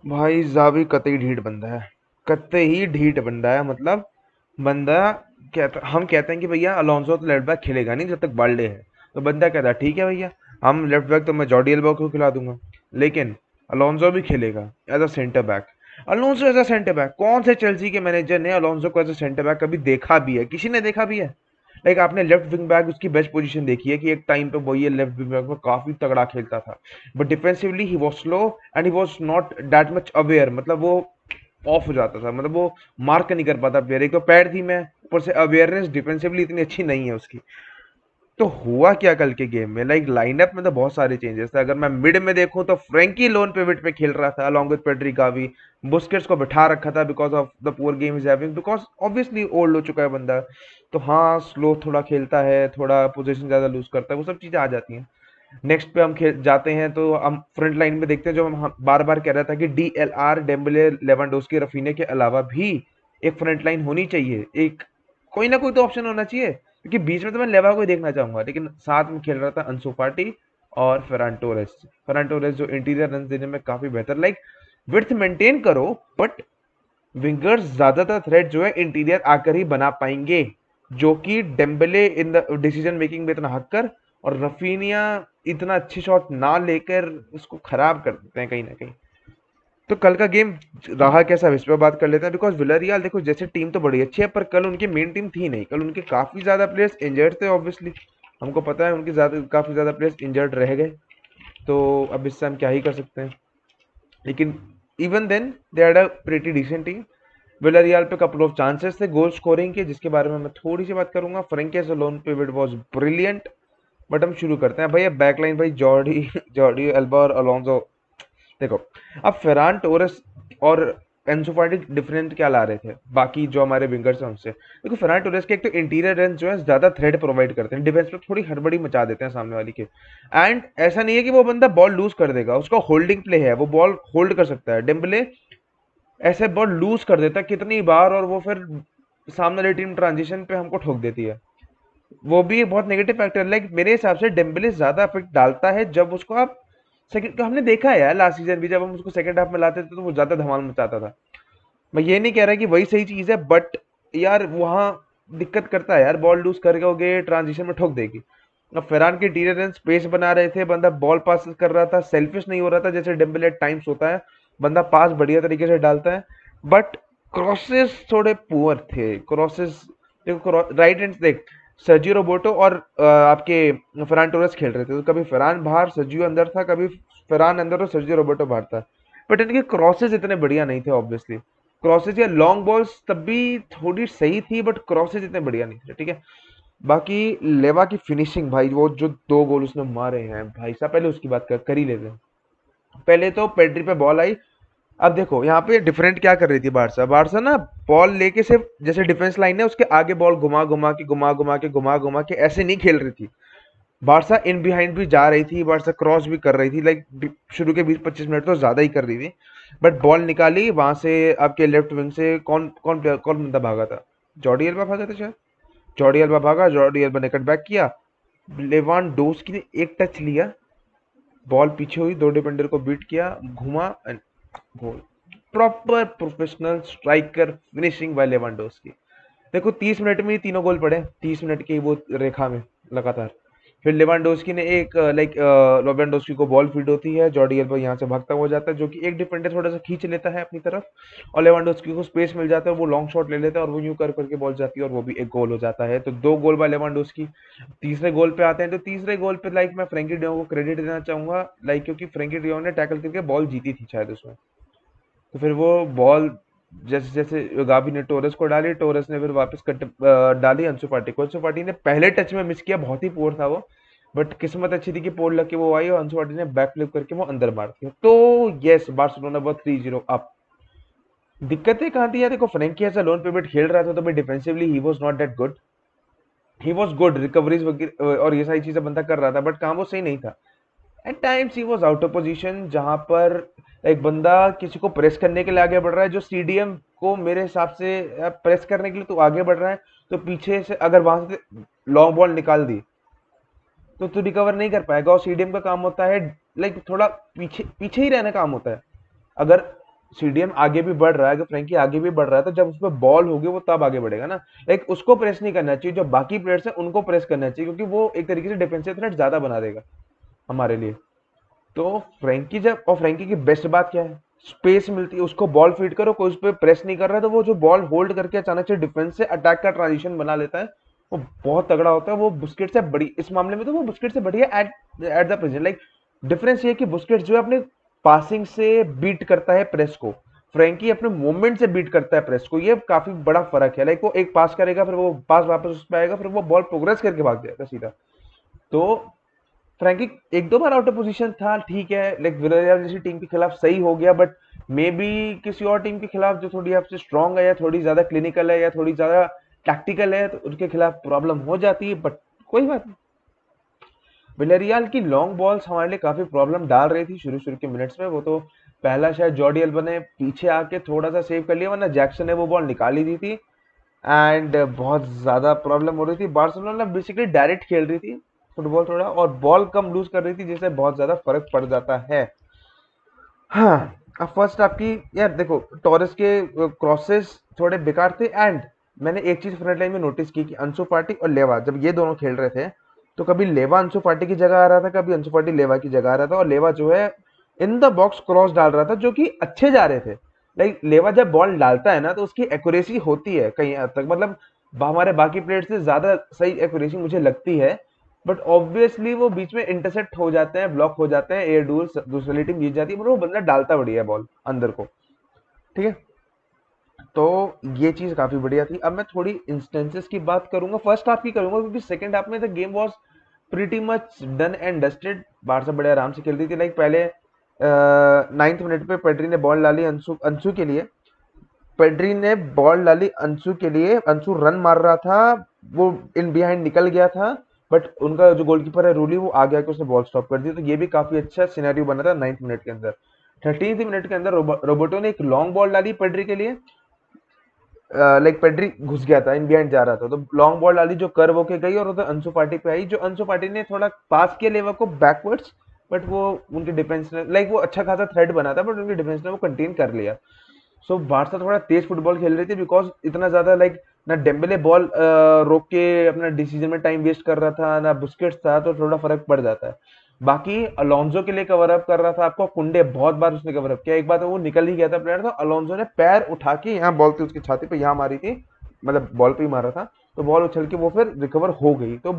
भाई जावी कतई ढीठ बंदा है। कतई ढीठ बंदा है, मतलब बंदा कहता, हम कहते हैं कि भैया अलोंसो तो लेफ्ट बैक खेलेगा नहीं जब तक बाल्डे है। तो बंदा कहता है ठीक है भैया, हम लेफ्ट बैक तो मैं जॉर्डी एल्बा को खिला दूंगा, लेकिन अलोंसो भी खेलेगा as a centre back. Alonso as a centre back, कौन से चेल्सी के मैनेजर ने अलोंसो को एज अ सेंटर बैक कभी देखा भी है? किसी ने देखा भी है? लाइक आपने लेफ्ट विंग बैक उसकी बेस्ट पोजीशन देखी है कि एक टाइम पे वो ये लेफ्ट विंग बैक में काफी तगड़ा खेलता था, but defensively he was slow and he was not that much aware, मतलब वो ऑफ हो जाता था, मतलब वो मार्क नहीं कर पाता प्लेयर। एक तो पैर थी मैं, ऊपर से अवेयरनेस डिफेंसिवली इतनी अच्छी नहीं है उसकी। तो हुआ क्या कल के गेम में, लाइक लाइनअप में तो बहुत सारे चेंजेस थे। अगर मैं मिड में देखूं तो फ्रैंकी लोन पिवट पे खेल रहा था along with Pedri Gavi. Busquets को बिठा रखा था because of the poor game is having, because obviously old हो चुका है बंदा। तो हाँ, स्लो थोड़ा खेलता है, थोड़ा पोजीशन ज्यादा लूज करता है, वो सब चीजें आ जाती हैं। नेक्स्ट पे हम खेल जाते हैं तो हम फ्रंट लाइन में देखते हैं, जो हम बार बार कह रहा था कि डीएलआर, डेम्बले, लेवेंडोस्की, रफीने के अलावा भी एक फ्रंट लाइन होनी चाहिए। एक कोई ना कोई तो ऑप्शन होना चाहिए, क्योंकि बीच में तो मैं लेवा को ही देखना चाहूंगा, लेकिन साथ में खेल रहा था अंसु फाटी और फरहान टोरेस। फरहान टोरेस जो इंटीरियर रन देने में काफी बेहतर, लाइक विड्थ मेंटेन करो, बट विंगर्स ज्यादातर थ्रेट जो है इंटीरियर आकर ही बना पाएंगे, जो कि Dembele in the decision making में इतना हक्कर, और रफीनिया इतना अच्छे शॉट ना लेकर उसको खराब कर देते हैं कहीं ना कहीं। तो कल का गेम रहा कैसा, इस पर बात कर लेते हैं। बिकॉज विलरियल देखो, जैसे टीम तो बड़ी अच्छी है, पर कल उनकी मेन टीम थी नहीं। कल उनके काफी ज्यादा प्लेयर्स इंजर्ड थे, ऑब्वियसली हमको पता है उनके ज्यादा काफी ज्यादा प्लेयर्स इंजर्ड रह गए। तो अब इससे हम क्या ही कर सकते हैं, लेकिन even then they had a pretty decent team. Villarreal पे कपल ऑफ चांसेस थे गोल स्कोरिंग के, जिसके बारे में मैं थोड़ी सी बात करूंगा। Frenkie's lone pivot was brilliant. But हम शुरू करते हैं भैया बैकलाइन, भाई जॉर्डी जॉर्डी एल्बा और अलोंसो। देखो, अब फेरान टोरेस और एंसो फाटी डिफरेंट क्या ला रहे थे बाकी जो हमारे विंगर्स हैं उनसे? देखो, फेरान टोरेस के एक तो इंटीरियर रेंज जो है ज्यादा थ्रेड प्रोवाइड करते हैं, डिफेंस में थोड़ी हड़बड़ी मचा देते हैं सामने वाली के। एंड ऐसा नहीं है कि वो बंदा बॉल लूज कर देगा, उसका होल्डिंग प्ले है, वो बॉल होल्ड कर सकता है। डेम्बले ऐसे बॉल लूज कर देता है कितनी बार, और वो फिर सामने वाली टीम ट्रांजिशन पे हमको ठोक देती है। वो भी एक बहुत नेगेटिव फैक्टर, लाइक मेरे हिसाब से डेम्बले ज्यादा इफेक्ट डालता है जब उसको आप सेकंड, हमने देखा है यार लास्ट सीजन भी, जब हम उसको सेकंड हाफ में लाते थे तो वो ज्यादा धमाल मचाता था। मैं ये नहीं कह रहा कि वही सही चीज है, बट यार वहां दिक्कत करता है यार, बॉल लूज करके ट्रांजिशन में ठोक देगी। अब फेरान के टीरेन स्पेस बना रहे थे, बंदा बॉल पास कर रहा था, सेल्फिश नहीं हो रहा था जैसे डेम्बले एट टाइम्स होता है। बंदा पास बढ़िया तरीके से डालता है, बट क्रॉसेस थोड़े पुअर थे। क्रॉसेस देखो, राइट हैंड देख, सर्जियो रोबोटो और आपके फरहान टोरेस खेल रहे थे, तो कभी फरहान बाहर सर्जियो अंदर था, कभी फरहान अंदर और सर्जियो रोबोटो बाहर था। बट इनके क्रॉसेस इतने बढ़िया नहीं थे ऑब्वियसली। क्रॉसेज या लॉन्ग बॉल्स तब भी थोड़ी सही थी, बट क्रॉसेज इतने बढ़िया नहीं थे, ठीक है। बाकी लेवा की फिनिशिंग, भाई वो जो दो गोल उसने मारे हैं भाई साहब, पहले उसकी बात कर ही लेते हैं। पहले तो पेड्री पे बॉल आई। अब देखो यहाँ पे डिफरेंट क्या कर रही थी बारसा, बारसा ना बॉल लेके सिर्फ जैसे डिफेंस लाइन है उसके आगे बॉल घुमा घुमा के ऐसे नहीं खेल रही थी। बारसा इन बिहाइंड भी जा रही थी, बारसा क्रॉस भी कर रही थी, लाइक शुरू के 20-25 मिनट तो ज्यादा ही कर रही थी। बट बॉल निकाली वहां से, आपके लेफ्ट विंग से कौन कौन कौन बंदा भागा था? जॉर्डी एल्बा भागा था शायद। जॉर्डी एल्बा भागा, जॉर्डी एल्बा ने कट बैक किया, लेवांडोस्की ने एक टच लिया, बॉल पीछे हुई, दो डिफेंडर को बीट किया, घुमा and goal. Proper professional striker finishing by Lewandowski. देखो 30 मिनट में ही तीनों गोल पड़े, 30 मिनट की वो रेखा में लगातार। फिर लेवांडोस्की ने एक लेवांडोस्की को बॉल फीड होती है, जॉर्डी एल्बा यहाँ से भागता हुआ जाता है, जो कि एक डिफेंडर थोड़ा सा खींच लेता है अपनी तरफ, और लेवांडोस्की को स्पेस मिल जाता है, वो लॉन्ग शॉट ले लेता है और वो यूं कर करके बॉल जाती है और वो भी एक गोल हो जाता है। तो दो गोल बाय लेवांडोस्की। तीसरे गोल पे आते हैं, तो तीसरे गोल पे लाइक मैं फ्रेंकी डियोंग को क्रेडिट देना चाहूंगा, लाइक क्योंकि फ्रेंकी डियोंग ने टैकल करके बॉल जीती थी शायद उसमें। तो फिर वो बॉल जैसे जैसे गावी ने टोरस को डाली, टोरस ने फिर वापस डाली अंसु फाटी को। अंसु फाटी ने पहले टच में मिस किया, बहुत ही पोर था वो, बट किस्मत अच्छी थी कि पोल लग के वो आई और अंसु फाटी ने बैक फ्लिप करके वो अंदर मार दिया। तो यस, बार्सिलोना बहुत 3-0 अप। दिक्कतें कहाँ थी यार? देखो, फ्रेंकी ऐसा लोन पेमेंट खेल रहा था तो भाई defensively he was not that good. He was good, recoveries और ये सारी चीजें बंदा कर रहा था, बट काम वो सही नहीं था। At times he was out of position, जहां पर एक बंदा किसी को प्रेस करने के लिए आगे बढ़ रहा है, जो सीडीएम को मेरे हिसाब से प्रेस करने के लिए तो आगे बढ़ रहा है, तो पीछे से अगर वहां से लॉन्ग बॉल निकाल दी तो तू रिकवर नहीं कर पाएगा। और सीडीएम का काम होता है लाइक थोड़ा पीछे पीछे ही रहना काम होता है। अगर सीडीएम आगे भी बढ़ रहा है, अगर फ्रैंकी आगे भी बढ़ रहा है तो जब उसपे बॉल होगी वो तब आगे बढ़ेगा ना। लाइक उसको प्रेस नहीं करना चाहिए, जो बाकी प्लेयर्स है उनको प्रेस करना चाहिए, क्योंकि वो एक तरीके से डिफेंसिव थ्रेट ज्यादा बना देगा हमारे लिए। तो फ्रैंकी जब, और फ्रैंकी की बेस्ट बात क्या है, स्पेस मिलती है उसको, बॉल फीड करो, कोई उस पर प्रेस नहीं कर रहा है, तो वो जो बॉल होल्ड करके अचानक से डिफेंस से अटैक का ट्रांजिशन बना लेता है, वो बहुत तगड़ा होता है। वो बुस्केट से बड़ी, इस मामले में तो वो बुस्केट से बढ़िया at at the present. Like difference ये है कि बुस्केट जो है अपने पासिंग से बीट करता है प्रेस को, फ्रैंकी अपने मूवमेंट से बीट करता है प्रेस को। ये काफी बड़ा फर्क है। लाइक वो एक पास करेगा, फिर वो पास वापस उस पर आएगा, फिर वो बॉल प्रोग्रेस करके भाग जाएगा सीधा। तो फ्रैंकी एक दो बार आउट ऑफ पोजीशन था, ठीक है, लाइक विलेरियल जैसी टीम के खिलाफ सही हो गया, बट मे बी किसी और टीम के खिलाफ जो थोड़ी आपसे स्ट्रांग है, या थोड़ी ज्यादा क्लिनिकल है, या थोड़ी ज्यादा टैक्टिकल है, तो उनके खिलाफ प्रॉब्लम हो जाती है, बट कोई बात नहीं। विलेरियल की लॉन्ग बॉल्स हमारे लिए काफी प्रॉब्लम डाल रही थी शुरू शुरू के मिनट्स में। वो तो पहला शायद जॉर्डी अल्बा ने पीछे आके थोड़ा सा सेव कर लिया, वरना जैक्सन ने वो बॉल निकाल ही दी थी। एंड बहुत ज्यादा प्रॉब्लम हो रही थी। बार्सिलोना बेसिकली डायरेक्ट खेल रही थी फुटबॉल थोड़ा, और बॉल कम लूज कर रही थी, जिससे बहुत ज्यादा फर्क पड़ जाता है। हाँ, अब फर्स्ट आपकी, यार देखो, टोरेस के क्रॉसेस थोड़े बेकार थे। एंड मैंने एक चीज फ्रंट लाइन में नोटिस की कि अंसु फाटी और लेवा जब ये दोनों खेल रहे थे, तो कभी लेवा अंसु फाटी की जगह आ रहा था, कभी अंसु फाटी लेवा की जगह आ रहा था, और लेवा जो है इन द बॉक्स क्रॉस डाल रहा था, जो कि अच्छे जा रहे थे। लाइक लेवा जब बॉल डालता है ना, तो उसकी एक्यूरेसी होती है कहीं हद तक, मतलब हमारे बाकी प्लेयर से ज्यादा सही एक्यूरेसी मुझे लगती है। बट ऑब्वियसली वो बीच में इंटरसेप्ट हो जाते हैं, ब्लॉक हो जाते हैं, एयर डूल दूसरी टीम जीत जाती है, पर वो बंदा डालता बढ़िया है बॉल अंदर को। ठीक है, तो ये चीज काफी बढ़िया थी। अब मैं थोड़ी इंस्टेंसेस की बात करूंगा, फर्स्ट हाफ की करूंगा, क्योंकि सेकंड हाफ में the game was pretty much done and dusted. Barça बड़े आराम से खेल रही थी। लाइक पहले 9th मिनट पे पेड्री ने बॉल डाली अंशु अंशु के लिए। पेड्री ने बॉल डाली अंशु के लिए, अंशु रन मार रहा था, वो इन बिहाइंड निकल गया था, बट उनका जो गोलकीपर है रूली, वो आ गया कि उसने बॉल स्टॉप कर दी। तो ये भी काफी अच्छा सिनेरियो बना था 9th मिनट के अंदर। 13th मिनट के अंदर रोबोटो ने एक लॉन्ग बॉल डाली पेड्री के लिए। लाइक पेड्री घुस गया था, इन बिहाइंड जा रहा था, तो लॉन्ग बॉल डाली जो कर्व होके गई, और उधर अंशु पार्टी पे आई, जो अंशु पार्टी ने थोड़ा पास किया लेवा को बैकवर्ड्स, बट वो उनके डिफेंस ने, लाइक वो अच्छा खासा थ्रेड बना था, बट उनके डिफेंस ने वो कंटेन कर लिया। सो बारसा थोड़ा तेज फुटबॉल खेल रही थी, बिकॉज इतना ज्यादा लाइक ना डेम्बेले बॉल रोक के अपना डिसीजन में टाइम वेस्ट कर रहा था, ना बुस्केट्स था, तो थोड़ा फर्क पड़ जाता है। बाकी अलोंजो के लिए कवर अप कर रहा था आपको कुंडे, बहुत बार उसने कवर अप किया। एक बार तो वो निकल ही गया था प्लेयर, तो अलोंजो ने पैर उठा के, यहाँ बॉल थी उसकी छाती पे, यहाँ मारी थी, मतलब बॉल पे ही मारा था, तो बॉल उछल के वो फिर रिकवर हो गई। तो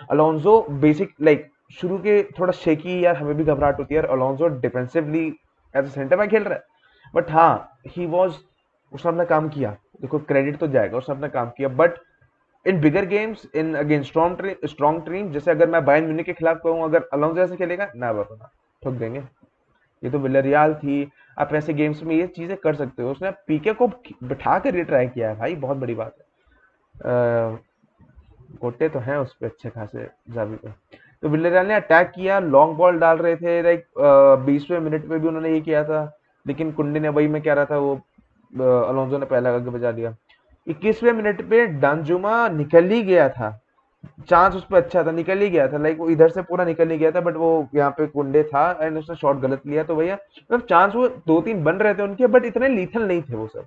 अलोंजो बेसिक लाइक शुरू के थोड़ा शेकी, यार हमें भी घबराहट होती है यार, Alonso defensively as a centre back खेल रहा है, बट हाँ, ही वॉज, उसने अपना काम किया। देखो क्रेडिट तो जाएगा, उसने अपना काम किया। But in bigger games, in against strong team, जैसे अगर मैं बायर्न म्यूनिख के खिलाफ कहूँ, अगर अलोंसो ऐसे खेलेगा ना, बाबा ना, ठोक देंगे। ये तो विलेरियल थी। आप ऐसे गेम्स में ये चीजें कर सकते हो। उसने पीके को बिठा कर रिट्राई किया है भाई, बहुत बड़ी बात है। गोटे तो हैं उस पर अच्छे खासे जावी पे। तो विलेरियल ने अटैक किया, लॉन्ग बॉल डाल रहे थे, लाइक 20वें मिनट पे भी उन्होंने ये किया था, लेकिन कुंडी ने, वही मैं कह रहा था, वो अलोंसो ने पहला आगे बजा दिया। 21वें मिनट पे डांजुमा निकल ही गया था, चांस उस पर अच्छा था, निकल ही गया था, लाइक वो इधर से पूरा निकल ही गया था, बट वो यहाँ पे कुंडे था एंड उसने शॉट गलत लिया। तो भैया मतलब चांस वो दो तीन बन रहे थे उनके, बट इतने लीथल नहीं थे वो सब।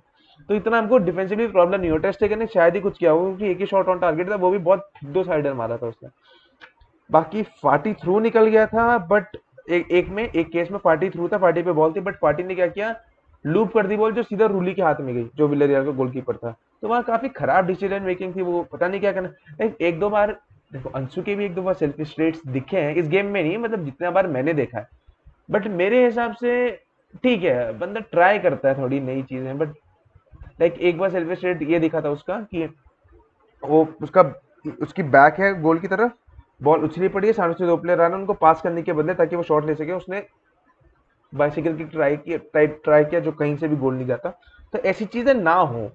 तो इतना हमको डिफेंसिवली प्रॉब्लम नहीं हो। टेस्टेगन ने शायद ही कुछ किया हो, क्योंकि एक ही शॉट ऑन टारगेट था, वो भी बहुत दो साइडर मारा था उसने। बाकी फाटी थ्रू निकल गया था, बट एक केस में फाटी थ्रू था, फाटी पे बॉल थी, बट फाटी ने क्या किया, लूप कर दी बॉल, जो सीधा रूली के हाथ में गई, जो विलेरियल का गोलकीपर था। तो वहां काफी खराब डिसीजन मेकिंग थी, वो पता नहीं क्या करना। एक दो बार देखो, अंशु के भी एक दो बार सेल्फी स्ट्रेट्स दिखे हैं इस गेम में, नहीं मतलब जितना बार मैंने देखा है, बट मेरे हिसाब से ठीक है, बंदा ट्राई करता है थोड़ी नई चीजें। बट लाइक एक बार सेल्फी स्ट्रेट ये दिखा था उसका कि वो उसका, उसकी बैक है गोल की तरफ, बॉल उछली पड़ी है, सामने से दो प्लेयर आ रहे हैं, उनको पास करने के बदले ताकि वो शॉट ले सके, उसने बाइसिकल की ट्राई किया, जो कहीं से भी गोल नहीं जाता। तो ऐसी चीजें ना हो,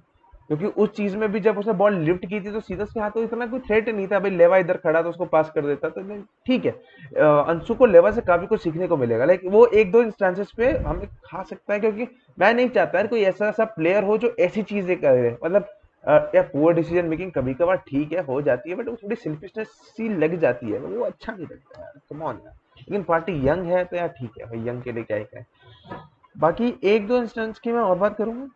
क्योंकि उस चीज में भी जब उसने बॉल लिफ्ट की थी, तो सीधा उसके हाथों इतना कोई थ्रेट नहीं था भाई, लेवा इधर खड़ा तो उसको पास कर देता। तो ठीक है, अंशु को लेवा से काफी कुछ सीखने को मिलेगा। लाइक वो एक दो इंस्टेंसेस पे हमें खा सकता है, क्योंकि मैं नहीं चाहता यार कोई ऐसा ऐसा प्लेयर हो जो ऐसी चीजें करे, मतलब या पुअर डिसीजन मेकिंग कभी कभार ठीक है हो जाती है, बट वो थोड़ी सेल्फिशनेस सी लग जाती है, वो अच्छा नहीं लगता यार, कम ऑन यार। लेकिन पार्टी यंग है तो यार ठीक है भाई, यंग के लिए क्या ही कहें। बाकी एक दो इंस्टेंस की मैं और बात करूंगा।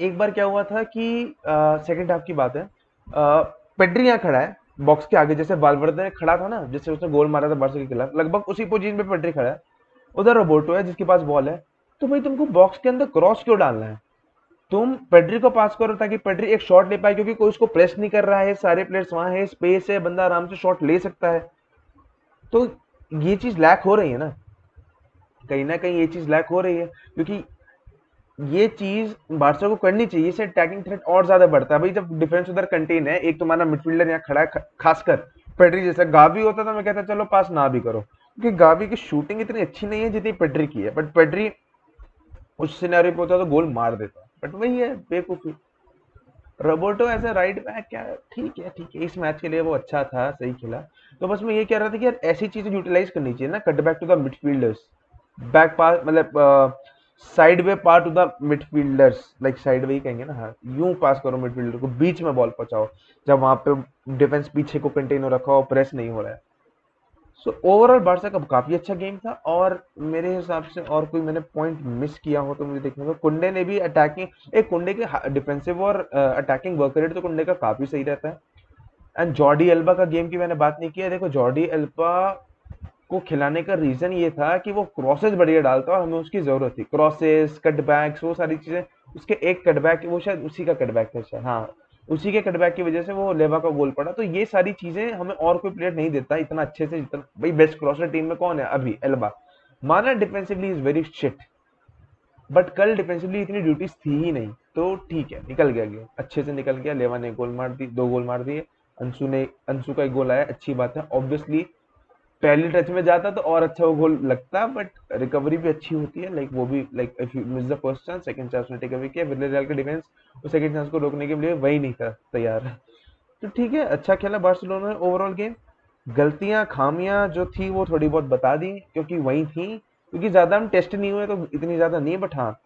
एक बार क्या हुआ था कि सेकंड हाफ की बात है, पेड्री यहाँ खड़ा है बॉक्स के आगे, जैसे वाल्वर्दे खड़ा था ना, जैसे उसने गोल मारा था बार्सा के खिलाफ, लगभग उसी पोजीशन पे पेड्री खड़ा है। उधर रोबोटो है जिसके पास बॉल है। तो भाई तुमको बॉक्स के अंदर क्रॉस क्यों डालना है? तुम पेड्री को पास करो ताकि पेड्री एक शॉट ले पाए, क्योंकि कोई उसको प्रेस नहीं कर रहा है, सारे प्लेयर्स वहां है, स्पेस है, बंदा आराम से शॉट ले सकता है। तो ये चीज लैक हो रही है ना कहीं, ये चीज लैक हो रही है, क्योंकि ये चीज बार्सा को करनी चाहिए। इससे अटैकिंग थ्रेट और ज्यादा बढ़ता है भाई, जब डिफेंस उधर कंटेन है, एक तुम्हारा मिडफील्डर यहाँ खड़ा है, खासकर पेड्री जैसा। गावी होता तो मैं कहता चलो पास ना भी करो, क्योंकि गावी की शूटिंग इतनी अच्छी नहीं है जितनी पेड्री की है, बट पेड्री उस सिनेरियो पे होता तो गोल मार देता। बट वही है, बेवकूफी। Roberto as a right back क्या, ठीक है, इस मैच के लिए वो अच्छा था, सही खेला। तो बस मैं ये कह रहा था कि यार ऐसी चीजें यूटिलाइज करनी चाहिए ना, cut back to the midfielders, back pass मतलब साइड वे पार to the midfielders, like side way ही कहेंगे ना, हाँ, यूं पास करो मिडफील्डर को, बीच में बॉल पहुंचाओ, जब वहां पे डिफेंस पीछे को कंटेन हो रखा हो, प्रेस नहीं हो रहा है। सो ओवरऑल बार्सा का काफी अच्छा गेम था। और मेरे हिसाब से और कोई मैंने पॉइंट मिस किया हो तो मुझे देखने को, कुंडे ने भी अटैकिंग, एक कुंडे के डिफेंसिव और अटैकिंग वर्क रेट तो कुंडे का काफी सही रहता है। एंड जॉर्डी एल्बा का गेम की मैंने बात नहीं किया। देखो जॉर्डी एल्बा को खिलाने का रीजन ये था कि वो क्रॉसेस बढ़िया डालता है और हमें उसकी जरूरत थी, क्रॉसेस, कटबैक्स, वो सारी चीजें। उसके एक कटबैक, वो शायद उसी का कटबैक था शायद, हाँ, उसी के कटबैक की वजह से वो लेवा का गोल पड़ा। तो ये सारी चीजें हमें और कोई प्लेयर नहीं देता इतना अच्छे से, जितना भाई बेस्ट क्रॉसर टीम में कौन है अभी, एल्बा। माना defensively is very shit, but कल डिफेंसिवली इतनी ड्यूटीज थी ही नहीं, तो ठीक है, निकल गया गेम, अच्छे से निकल गया। लेवा ने गोल मार दी, दो गोल मार दिए। अंशु का एक गोल आया, अच्छी बात है। ऑब्वियसली पहली टच में जाता तो और अच्छा वो गोल लगता, बट रिकवरी भी अच्छी होती है, लाइक वो भी, like if you miss the first chance, second chance में टेक अवे किया। विलेरियल का डिफेंस वो सेकंड चांस को रोकने के लिए वही नहीं था तैयार। तो ठीक है, अच्छा खेला बार्सिलोना ने ओवरऑल गेम। गलतियां खामियां जो थी वो थोड़ी बहुत बता दी, क्योंकि वही थी, क्योंकि ज्यादा हम टेस्ट नहीं हुए तो इतनी ज्यादा नहीं, बट हाँ,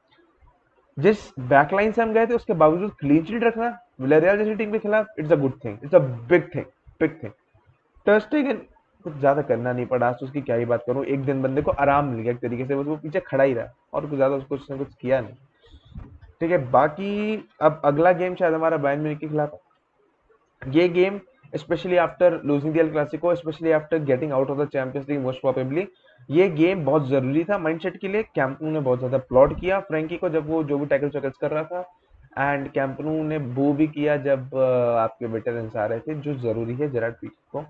जिस बैकलाइन से हम गए थे उसके बावजूद क्लीन शीट रखना विलेरियल जैसी टीम के खिलाफ, it's a good thing, it's a big thing, big thing. Ter Stegen कुछ ज्यादा करना नहीं पड़ा, तो उसकी क्या ही बात करूं, एक दिन बंदे को आराम मिल गया एक तरीके से, बस वो पीछे खड़ा ही रहा और कुछ ज्यादा उसको उसने कुछ किया नहीं। ठीक है, बाकी अब अगला गेम शायद हमारा बायर्न म्यूनिख के खिलाफ है। ये game specially after losing the El Clasico, specially after getting out of the champions league most probably, ये गेम बहुत जरूरी था माइंडसेट के लिए। कैंपनू ने बहुत ज्यादा प्लॉट किया फ्रैंकी को जब वो जो भी टैकल चैकल्स कर रहा था, एंड कैंपनू ने बू भी किया जब आपके वेटरन्स आ रहे थे, जो जरूरी है जेरार्ड पीके को।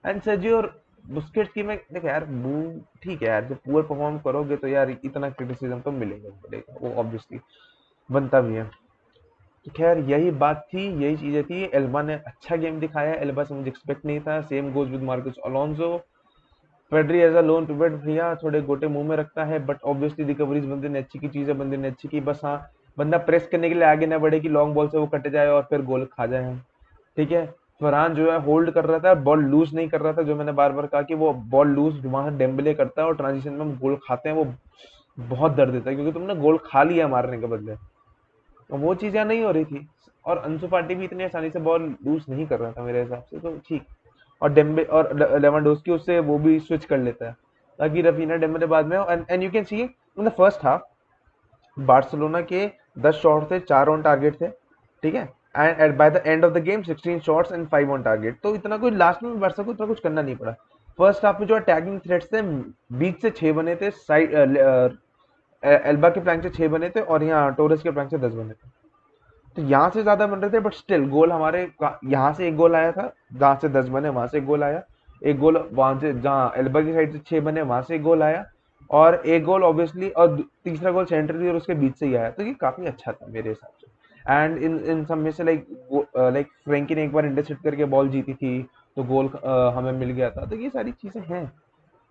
एंड सर्जियो बुस्केट्स की, मैं देख यार, बू ठीक है यार, जब पुअर परफॉर्म करोगे तो यार इतना क्रिटिसिज्म तो मिलेगा ही मिलेगा, वो ऑब्वियसली बनता भी है। तो खैर यही बात थी, यही चीजें थी। एल्बा ने अच्छा गेम दिखाया, एल्बा से मुझे एक्सपेक्ट नहीं था। Same goes with Marcus Alonso. Pedri as a lone pivot भैया थोड़े गोटे मुंह में रखता है, बट ऑब्वियसली रिकवरीज बंदे ने अच्छी की, चीजें बंदे ने अच्छी की, बस हाँ, बंदा प्रेस करने के लिए आगे ना बढ़े कि लॉन्ग बॉल से वो कट जाए और फिर गोल खा जाए हम। ठीक है, फरहान जो है होल्ड कर रहा था, बॉल लूज नहीं कर रहा था, जो मैंने बार बार कहा कि वो बॉल लूज वहां डेम्बले करता है और ट्रांजिशन में हम गोल खाते हैं, वो बहुत दर्द देता है, क्योंकि तुमने गोल खा लिया मारने के बदले। तो वो चीजें नहीं हो रही थी। और अंशु पार्टी भी इतनी आसानी से बॉल लूज नहीं कर रहा था मेरे हिसाब से, तो ठीक। और डेम्बे और लेवेंडोस्की उससे वो भी स्विच कर लेता है, ताकि रफीना डेम्बले बाद में। And you can see in the first half Barcelona के 10 शॉट थे, 4 ऑन टारगेट थे। ठीक है, and by the end of the game 16 shots and 5 on target. तो इतना कोई लास्ट में बार्सा को इतना कुछ करना नहीं पड़ा। फर्स्ट हाफ में जो अटैकिंग थ्रेट्स थे, बीच से 6 बने थे, साइड एल्बा के फ्लैंक से 6 बने थे, और यहाँ टोरस के फ्लैंक से 10 बने थे। तो यहाँ से ज्यादा बन रहे थे, बट स्टिल गोल हमारे यहाँ से एक गोल आया था, जहां से 10 बने वहां से एक गोल आया। एक गोल वहां से जहाँ एल्बा की साइड से 6 बने वहां से एक गोल आया। और एक गोल ऑब्वियसली, और तीसरा गोल सेंटर थी और उसके बीच से ही आया, तो ये काफी अच्छा था मेरे हिसाब से। एंड इन इन सब में से लाइक फ्रेंकी ने एक बार इंटरसेप्ट करके बॉल जीती थी, तो गोल हमें मिल गया था। तो ये सारी चीजें हैं।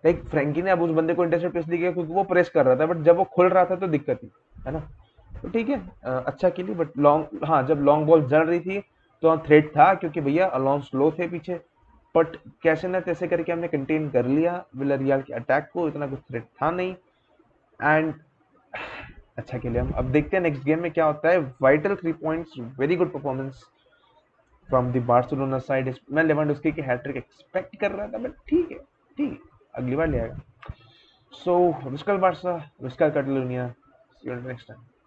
लाइक फ्रेंकी ने अब उस बंदे को इंटरसेप्ट इसलिए किया क्योंकि वो प्रेस कर रहा था, बट जब वो खुल रहा था तो दिक्कत थी, है ना। तो ठीक है, अच्छा खेली, बट लॉन्ग, हाँ, जब लॉन्ग बॉल जल रही थी तो थ्रेट था, क्योंकि भैया अलोन स्लो थे पीछे। बट कैसे ना तैसे करके हमने कंटेन कर लिया विलरियल के अटैक को, इतना कुछ थ्रेट था नहीं। एंड अच्छा खेले हम। अब देखते हैं नेक्स्ट गेम में क्या होता है। Vital 3 points, very good performance from the Barcelona side. मैं लेवेंडोस्की की हैट्रिक एक्सपेक्ट कर रहा था, बट ठीक है, ठीक है, अगली बार ले आएगा। सो विस्कल Barça, विस्कल Catalunya. See you next time.